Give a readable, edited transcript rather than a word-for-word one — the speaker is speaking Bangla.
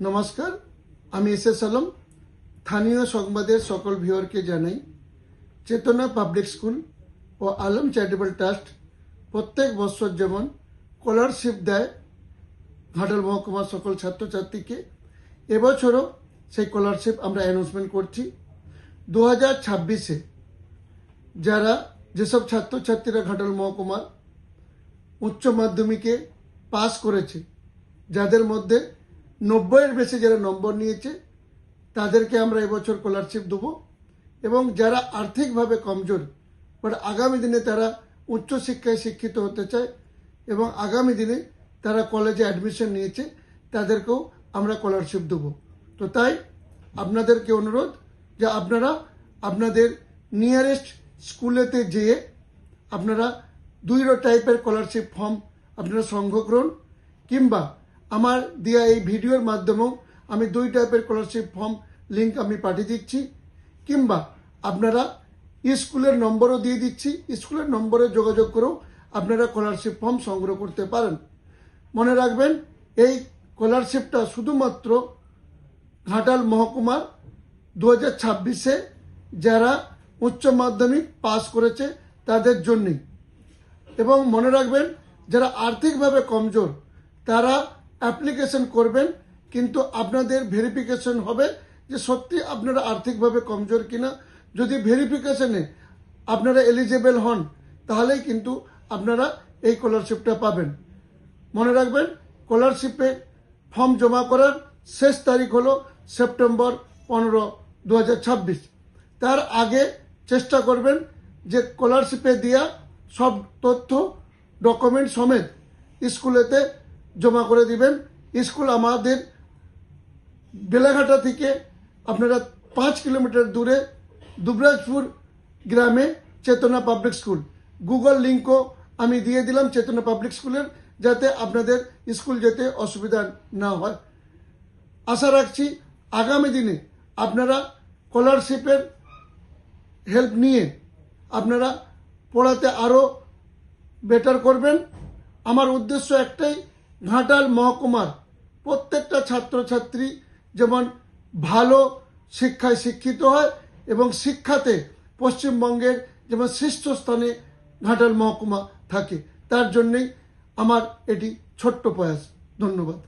নমস্কার, আমি এস আলম। স্থানীয় সংবাদের সকল ভিউয়ারকে জানাই চেতনা পাবলিক স্কুল ও আলম চ্যারিটেবল ট্রাস্ট প্রত্যেক বছর যেমন স্কলারশিপ দেয় ঘাটাল মহকুমার সকল ছাত্রছাত্রীকে, এবছরও সেই স্কলারশিপ আমরা অ্যানাউন্সমেন্ট করছি। 2026-এ যারা যেসব ছাত্রছাত্রীরা ঘাটাল মহকুমার উচ্চ মাধ্যমিকে পাস করেছে, যাদের মধ্যে 90-এর বেশি যারা নম্বর নিয়েছে, তাদেরকে আমরা এবছর স্কলারশিপ দেবো। এবং যারা আর্থিকভাবে কমজোর বাট আগামী দিনে তারা উচ্চশিক্ষায় শিক্ষিত হতে চায় এবং আগামী দিনে তারা কলেজে অ্যাডমিশন নিয়েছে, তাদেরকেও আমরা স্কলারশিপ দেবো। তো তাই আপনাদেরকে অনুরোধ যে আপনারা আপনাদের নিয়ারেস্ট স্কুলেতে যেয়ে আপনারা 2 টাইপের স্কলারশিপ ফর্ম আপনারা সংগ্রহ করুন, কিংবা আমার দেওয়া এই ভিডিওর মাধ্যমেও আমি 2 টাইপের স্কলারশিপ ফর্ম লিঙ্ক আমি পাঠিয়ে দিচ্ছি, কিংবা আপনারা স্কুলের নম্বরও দিয়ে দিচ্ছি, স্কুলের নম্বরে যোগাযোগ করেও আপনারা স্কলারশিপ ফর্ম সংগ্রহ করতে পারেন। মনে রাখবেন, এই স্কলারশিপটা শুধুমাত্র ঘাটাল মহকুমার 2026-এ যারা উচ্চ মাধ্যমিক পাস করেছে তাদের জন্যই। এবং মনে রাখবেন, যারা আর্থিকভাবে কমজোর তারা অ্যাপ্লিকেশন করবেন, কিন্তু আপনাদের ভেরিফিকেশন হবে যে সত্যি আপনারা আর্থিকভাবে কমজোর কিনা। যদি ভেরিফিকেশনে আপনারা এলিজেবল হন, তাহলেই কিন্তু আপনারা এই স্কলারশিপটা পাবেন। মনে রাখবেন, স্কলারশিপে ফর্ম জমা করার শেষ তারিখ হলো সেপ্টেম্বর 15, 2026। তার আগে চেষ্টা করবেন যে স্কলারশিপে দেওয়া সব তথ্য ডকুমেন্ট সমেত স্কুলেতে জমা করে দিবেন। স্কুল আমাদের বেলাঘাটা থেকে আপনারা 5 কিলোমিটার দূরে দুবরাজপুর গ্রামে চেতনা পাবলিক স্কুল, গুগল লিঙ্কও আমি দিয়ে দিলাম চেতনা পাবলিক স্কুলের, যাতে আপনাদের স্কুল যেতে অসুবিধা না হয়। আশা রাখছি আগামী দিনে আপনারা স্কলারশিপের হেল্প নিয়ে আপনারা পড়াতে আরও বেটার করবেন। আমার উদ্দেশ্য একটাই, ঘাটাল মহকুমার প্রত্যেকটা ছাত্রছাত্রী যেমন ভালো শিক্ষায় শিক্ষিত হয় এবং শিক্ষাতে পশ্চিমবঙ্গের যেমন শীর্ষস্থানে ঘাটাল মহকুমা থাকে, তার জন্যই আমার এটি ছোট্ট প্রয়াস। ধন্যবাদ।